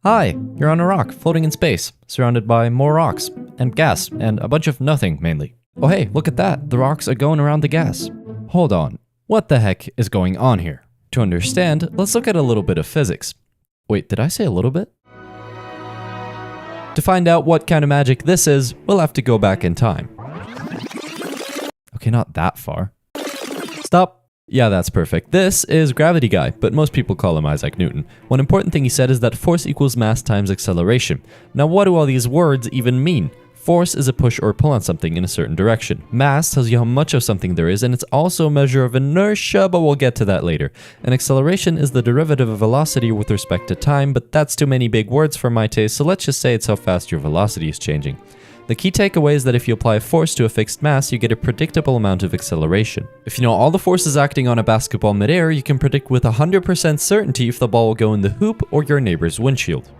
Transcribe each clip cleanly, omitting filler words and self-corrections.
Hi, you're on a rock, floating in space, surrounded by more rocks, and gas, and a bunch of nothing, mainly. Oh hey, look at that, the rocks are going around the gas. Hold on, what the heck is going on here? To understand, let's look at a little bit of physics. Wait, did I say a little bit? To find out what kind of magic this is, we'll have to go back in time. Okay, not that far. Stop. Yeah, that's perfect. This is Gravity Guy, but most people call him Isaac Newton. One important thing he said is that force equals mass times acceleration. Now, what do all these words even mean? Force is a push or pull on something in a certain direction. Mass tells you how much of something there is, and it's also a measure of inertia, but we'll get to that later. And acceleration is the derivative of velocity with respect to time, but that's too many big words for my taste, so let's just say it's how fast your velocity is changing. The key takeaway is that if you apply a force to a fixed mass, you get a predictable amount of acceleration. If you know all the forces acting on a basketball midair, you can predict with 100% certainty if the ball will go in the hoop or your neighbor's windshield.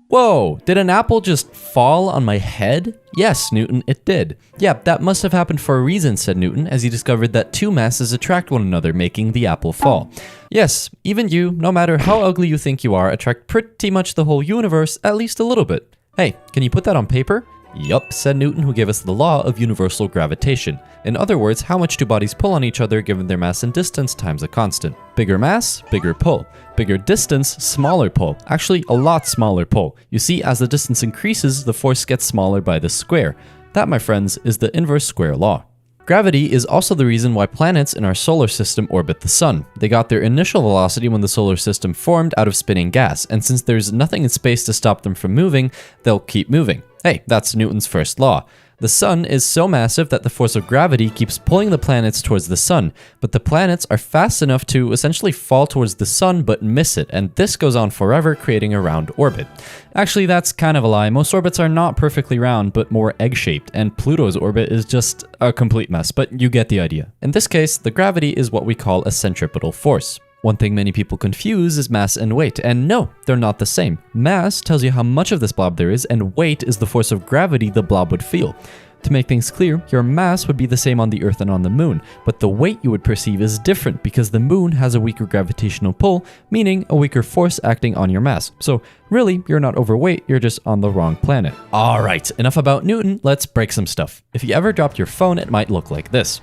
Whoa, did an apple just fall on my head? Yes, Newton, it did. Yeah, that must have happened for a reason, said Newton, as he discovered that two masses attract one another, making the apple fall. Yes, even you, no matter how ugly you think you are, attract pretty much the whole universe at least a little bit. Hey, can you put that on paper? Yup, said Newton, who gave us the law of universal gravitation. In other words, how much do bodies pull on each other given their mass and distance times a constant. Bigger mass, bigger pull. Bigger distance, smaller pull. Actually, a lot smaller pull. You see, as the distance increases, the force gets smaller by the square. That, my friends, is the inverse square law. Gravity is also the reason why planets in our solar system orbit the sun. They got their initial velocity when the solar system formed out of spinning gas, and since there's nothing in space to stop them from moving, they'll keep moving. Hey, that's Newton's first law. The sun is so massive that the force of gravity keeps pulling the planets towards the sun, but the planets are fast enough to essentially fall towards the sun but miss it, and this goes on forever, creating a round orbit. Actually, that's kind of a lie. Most orbits are not perfectly round, but more egg-shaped, and Pluto's orbit is just a complete mess, but you get the idea. In this case, the gravity is what we call a centripetal force. One thing many people confuse is mass and weight, and no, they're not the same. Mass tells you how much of this blob there is, and weight is the force of gravity the blob would feel. To make things clear, your mass would be the same on the Earth and on the Moon, but the weight you would perceive is different because the Moon has a weaker gravitational pull, meaning a weaker force acting on your mass. So really, you're not overweight, you're just on the wrong planet. Alright, enough about Newton, let's break some stuff. If you ever dropped your phone, it might look like this.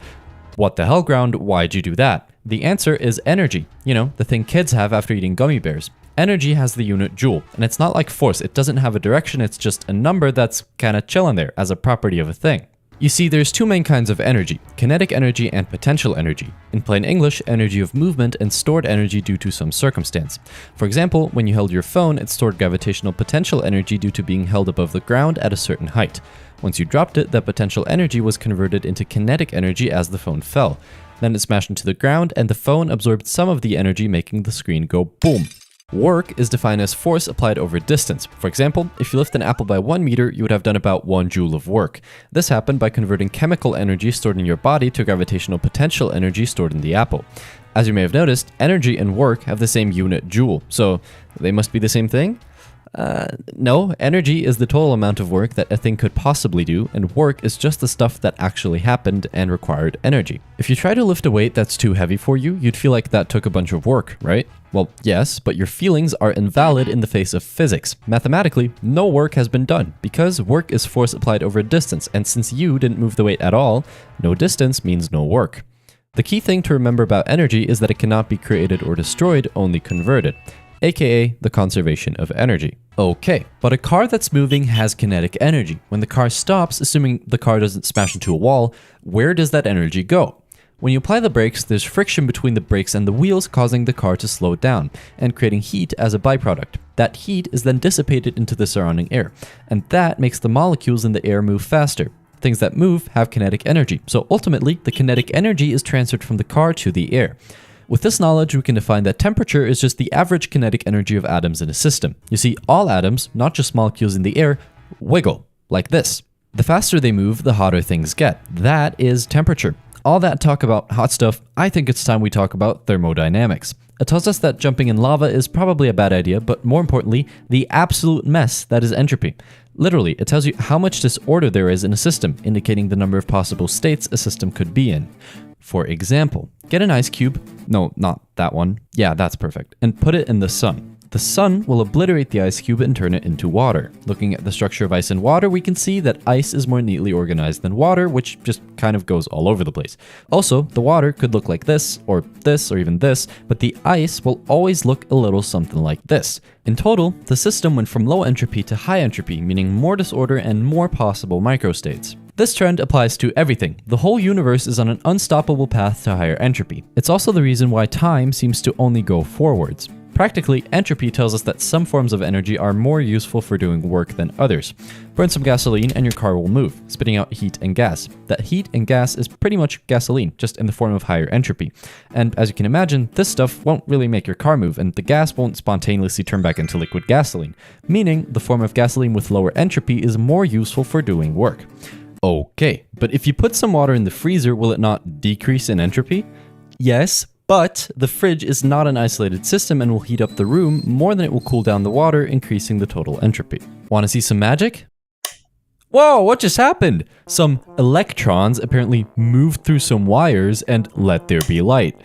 What the hell, ground? Why'd you do that? The answer is energy. You know, the thing kids have after eating gummy bears. Energy has the unit joule, and it's not like force. It doesn't have a direction, it's just a number that's kinda chilling there as a property of a thing. You see, there's two main kinds of energy, kinetic energy and potential energy. In plain English, energy of movement and stored energy due to some circumstance. For example, when you held your phone, it stored gravitational potential energy due to being held above the ground at a certain height. Once you dropped it, that potential energy was converted into kinetic energy as the phone fell. Then it smashed into the ground, and the phone absorbed some of the energy, making the screen go boom. Work is defined as force applied over distance. For example, if you lift an apple by 1 meter, you would have done about 1 joule of work. This happened by converting chemical energy stored in your body to gravitational potential energy stored in the apple. As you may have noticed, energy and work have the same unit joule, so they must be the same thing? No, energy is the total amount of work that a thing could possibly do, and work is just the stuff that actually happened and required energy. If you try to lift a weight that's too heavy for you, you'd feel like that took a bunch of work, right? Well, yes, but your feelings are invalid in the face of physics. Mathematically, no work has been done, because work is force applied over distance, and since you didn't move the weight at all, no distance means no work. The key thing to remember about energy is that it cannot be created or destroyed, only converted. AKA the conservation of energy. Okay, but a car that's moving has kinetic energy. When the car stops, assuming the car doesn't smash into a wall, where does that energy go? When you apply the brakes, there's friction between the brakes and the wheels, causing the car to slow down and creating heat as a byproduct. That heat is then dissipated into the surrounding air, and that makes the molecules in the air move faster. Things that move have kinetic energy, so ultimately, the kinetic energy is transferred from the car to the air. With this knowledge, we can define that temperature is just the average kinetic energy of atoms in a system. You see, all atoms, not just molecules in the air, wiggle, like this. The faster they move, the hotter things get. That is temperature. All that talk about hot stuff, I think it's time we talk about thermodynamics. It tells us that jumping in lava is probably a bad idea, but more importantly, the absolute mess that is entropy. Literally, it tells you how much disorder there is in a system, indicating the number of possible states a system could be in. For example, get an ice cube, no, not that one, yeah, that's perfect, and put it in the sun. The The sun will obliterate the ice cube and turn it into water. Looking at the structure of ice and water, we can see that ice is more neatly organized than water, which just kind of goes all over the place. Also, the water could look like this, or even this, but the ice will always look a little something like this. In total, the system went from low entropy to high entropy, meaning more disorder and more possible microstates. This trend applies to everything. The whole universe is on an unstoppable path to higher entropy. It's also the reason why time seems to only go forwards. Practically, entropy tells us that some forms of energy are more useful for doing work than others. Burn some gasoline and your car will move, spitting out heat and gas. That heat and gas is pretty much gasoline, just in the form of higher entropy. And as you can imagine, this stuff won't really make your car move, and the gas won't spontaneously turn back into liquid gasoline, meaning the form of gasoline with lower entropy is more useful for doing work. Okay, but if you put some water in the freezer, will it not decrease in entropy? Yes, but the fridge is not an isolated system and will heat up the room more than it will cool down the water, increasing the total entropy. Want to see some magic? Whoa, what just happened? Some electrons apparently moved through some wires and let there be light.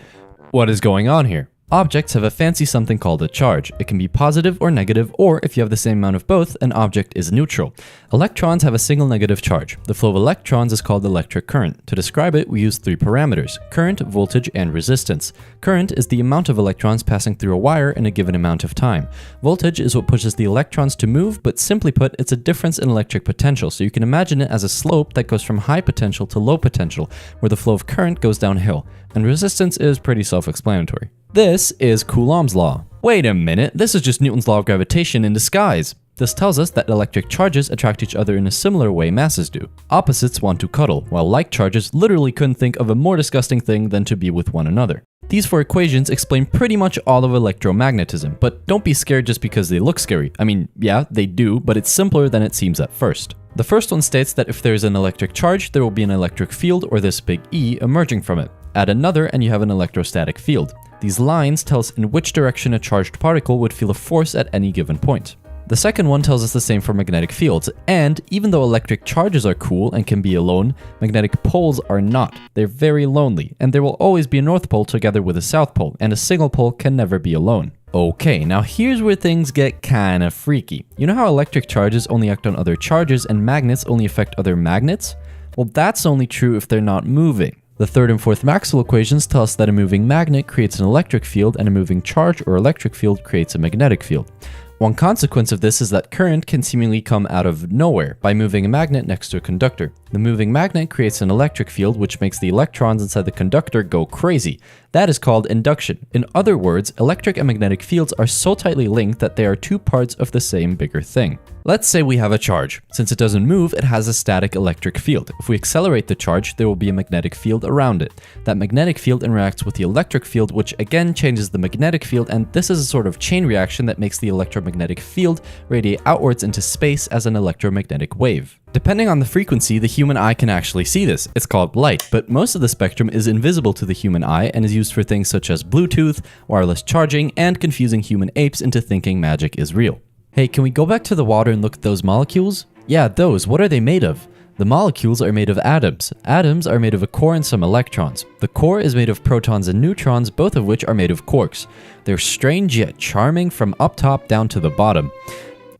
What is going on here? Objects have a fancy something called a charge. It can be positive or negative, or if you have the same amount of both, an object is neutral. Electrons have a single negative charge. The flow of electrons is called electric current. To describe it, we use three parameters: current, voltage, and resistance. Current is the amount of electrons passing through a wire in a given amount of time. Voltage is what pushes the electrons to move, but simply put, it's a difference in electric potential, so you can imagine it as a slope that goes from high potential to low potential, where the flow of current goes downhill. And resistance is pretty self-explanatory. This is Coulomb's law. Wait a minute, this is just Newton's law of gravitation in disguise. This tells us that electric charges attract each other in a similar way masses do. Opposites want to cuddle, while like charges literally couldn't think of a more disgusting thing than to be with one another. These four equations explain pretty much all of electromagnetism, but don't be scared just because they look scary. I mean, yeah, they do, but it's simpler than it seems at first. The first one states that if there is an electric charge, there will be an electric field, or this big E, emerging from it. Add another and you have an electrostatic field. These lines tell us in which direction a charged particle would feel a force at any given point. The second one tells us the same for magnetic fields, and even though electric charges are cool and can be alone, magnetic poles are not. They're very lonely, and there will always be a north pole together with a south pole, and a single pole can never be alone. Okay, now here's where things get kinda freaky. You know how electric charges only act on other charges and magnets only affect other magnets? Well, that's only true if they're not moving. The third and fourth Maxwell equations tell us that a moving magnet creates an electric field and a moving charge or electric field creates a magnetic field. One consequence of this is that current can seemingly come out of nowhere by moving a magnet next to a conductor. The moving magnet creates an electric field which makes the electrons inside the conductor go crazy. That is called induction. In other words, electric and magnetic fields are so tightly linked that they are two parts of the same bigger thing. Let's say we have a charge. Since it doesn't move, it has a static electric field. If we accelerate the charge, there will be a magnetic field around it. That magnetic field interacts with the electric field, which again changes the magnetic field, and this is a sort of chain reaction that makes the electromagnetic field radiate outwards into space as an electromagnetic wave. Depending on the frequency, the human eye can actually see this. It's called light, but most of the spectrum is invisible to the human eye and is used for things such as Bluetooth, wireless charging, and confusing human apes into thinking magic is real. Hey, can we go back to the water and look at those molecules? Yeah, those. What are they made of? The molecules are made of atoms. Atoms are made of a core and some electrons. The core is made of protons and neutrons, both of which are made of quarks. They're strange yet charming from up top down to the bottom.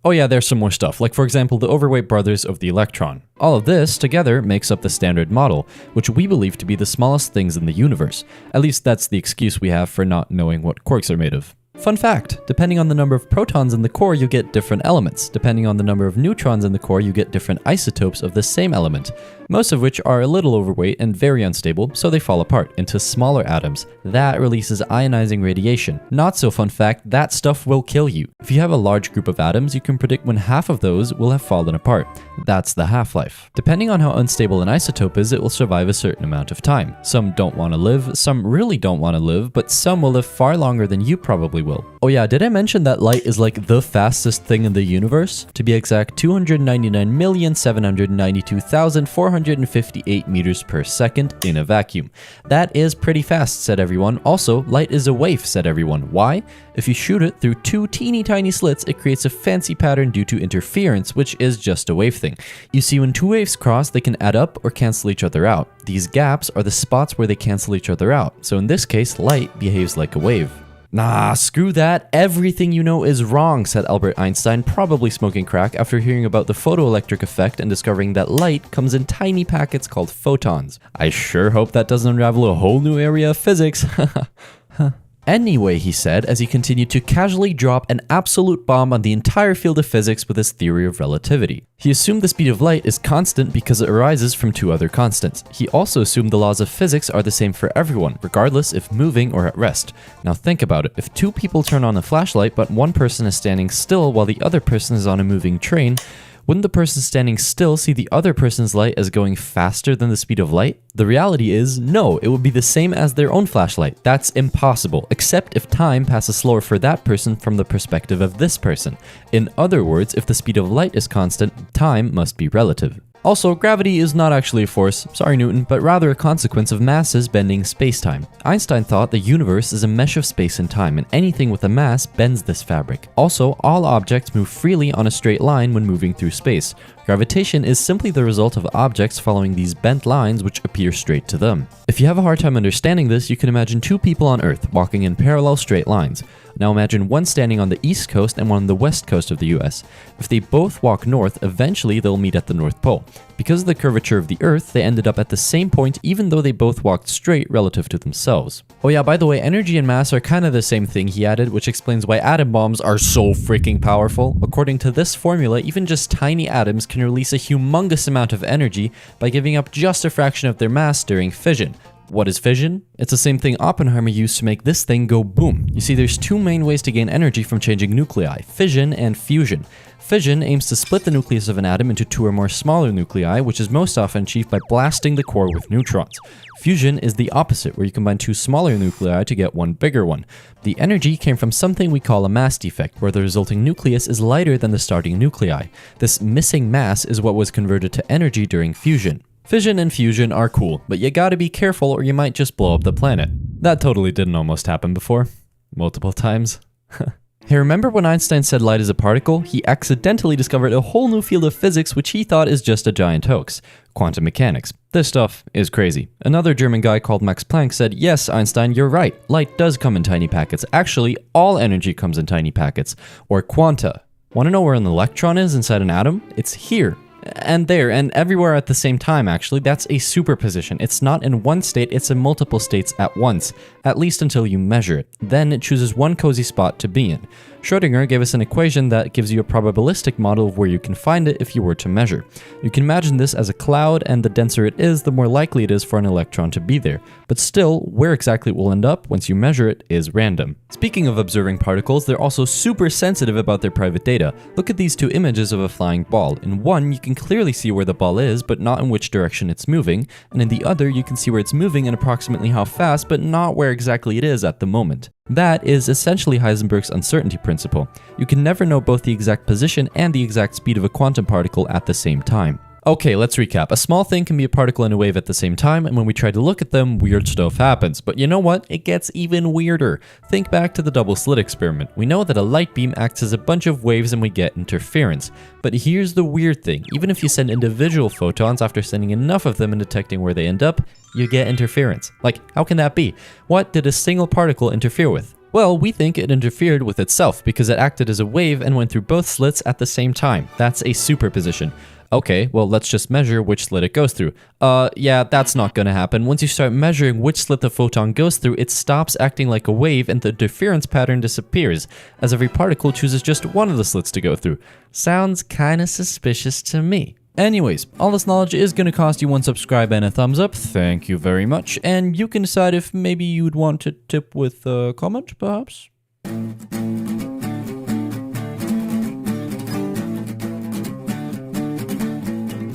Oh yeah, there's some more stuff, like for example the overweight brothers of the electron. All of this together makes up the Standard Model, which we believe to be the smallest things in the universe. At least that's the excuse we have for not knowing what quarks are made of. Fun fact, depending on the number of protons in the core, you get different elements. Depending on the number of neutrons in the core, you get different isotopes of the same element, most of which are a little overweight and very unstable, so they fall apart into smaller atoms. That releases ionizing radiation. Not so fun fact, that stuff will kill you. If you have a large group of atoms, you can predict when half of those will have fallen apart. That's the half-life. Depending on how unstable an isotope is, it will survive a certain amount of time. Some don't want to live, some really don't want to live, but some will live far longer than you probably will. Oh yeah, did I mention that light is like the fastest thing in the universe? To be exact, 299,792,458 meters per second in a vacuum. That is pretty fast, said everyone. Also, light is a wave, said everyone. Why? If you shoot it through two teeny tiny slits, it creates a fancy pattern due to interference, which is just a wave thing. You see, when two waves cross, they can add up or cancel each other out. These gaps are the spots where they cancel each other out. So in this case, light behaves like a wave. Nah, screw that. Everything you know is wrong, said Albert Einstein, probably smoking crack after hearing about the photoelectric effect and discovering that light comes in tiny packets called photons. I sure hope that doesn't unravel a whole new area of physics. Anyway, he said, as he continued to casually drop an absolute bomb on the entire field of physics with his theory of relativity. He assumed the speed of light is constant because it arises from two other constants. He also assumed the laws of physics are the same for everyone, regardless if moving or at rest. Now think about it. If two people turn on a flashlight but one person is standing still while the other person is on a moving train, wouldn't the person standing still see the other person's light as going faster than the speed of light? The reality is, no, it would be the same as their own flashlight. That's impossible, except if time passes slower for that person from the perspective of this person. In other words, if the speed of light is constant, time must be relative. Also, gravity is not actually a force, sorry Newton, but rather a consequence of masses bending space-time. Einstein thought the universe is a mesh of space and time, and anything with a mass bends this fabric. Also, all objects move freely on a straight line when moving through space. Gravitation is simply the result of objects following these bent lines which appear straight to them. If you have a hard time understanding this, you can imagine two people on Earth walking in parallel straight lines. Now imagine one standing on the east coast and one on the west coast of the US. If they both walk north, eventually they'll meet at the North Pole. Because of the curvature of the Earth, they ended up at the same point even though they both walked straight relative to themselves. Oh yeah, by the way, energy and mass are kind of the same thing, he added, which explains why atom bombs are so freaking powerful. According to this formula, even just tiny atoms can release a humongous amount of energy by giving up just a fraction of their mass during fission. What is fission? It's the same thing Oppenheimer used to make this thing go boom. You see, there's two main ways to gain energy from changing nuclei, fission and fusion. Fission aims to split the nucleus of an atom into two or more smaller nuclei, which is most often achieved by blasting the core with neutrons. Fusion is the opposite, where you combine two smaller nuclei to get one bigger one. The energy came from something we call a mass defect, where the resulting nucleus is lighter than the starting nuclei. This missing mass is what was converted to energy during fusion. Fission and fusion are cool, but you gotta be careful or you might just blow up the planet. That totally didn't almost happen before. Multiple times. Hey, remember when Einstein said light is a particle? He accidentally discovered a whole new field of physics which he thought is just a giant hoax. Quantum mechanics. This stuff is crazy. Another German guy called Max Planck said, yes, Einstein, you're right. Light does come in tiny packets. Actually, all energy comes in tiny packets, or quanta. Want to know where an electron is inside an atom? It's here. And there, and everywhere at the same time, actually. That's a superposition. It's not in one state, it's in multiple states at once, at least until you measure it. Then it chooses one cozy spot to be in. Schrödinger gave us an equation that gives you a probabilistic model of where you can find it if you were to measure. You can imagine this as a cloud, and the denser it is, the more likely it is for an electron to be there. But still, where exactly it will end up once you measure it is random. Speaking of observing particles, they're also super sensitive about their private data. Look at these two images of a flying ball. In one, you can clearly see where the ball is, but not in which direction it's moving, and in the other, you can see where it's moving and approximately how fast, but not where exactly it is at the moment. That is essentially Heisenberg's uncertainty principle. You can never know both the exact position and the exact speed of a quantum particle at the same time. Okay, let's recap. A small thing can be a particle and a wave at the same time, and when we try to look at them, weird stuff happens. But you know what? It gets even weirder. Think back to the double slit experiment. We know that a light beam acts as a bunch of waves and we get interference. But here's the weird thing. Even if you send individual photons after sending enough of them and detecting where they end up, you get interference. Like, how can that be? What did a single particle interfere with? Well, we think it interfered with itself because it acted as a wave and went through both slits at the same time. That's a superposition. Okay, well, let's just measure which slit it goes through. Yeah, that's not gonna happen. Once you start measuring which slit the photon goes through, it stops acting like a wave and the interference pattern disappears, as every particle chooses just one of the slits to go through. Sounds kinda suspicious to me. Anyways, all this knowledge is going to cost you one subscribe and a thumbs up. Thank you very much. And you can decide if maybe you'd want to tip with a comment, perhaps?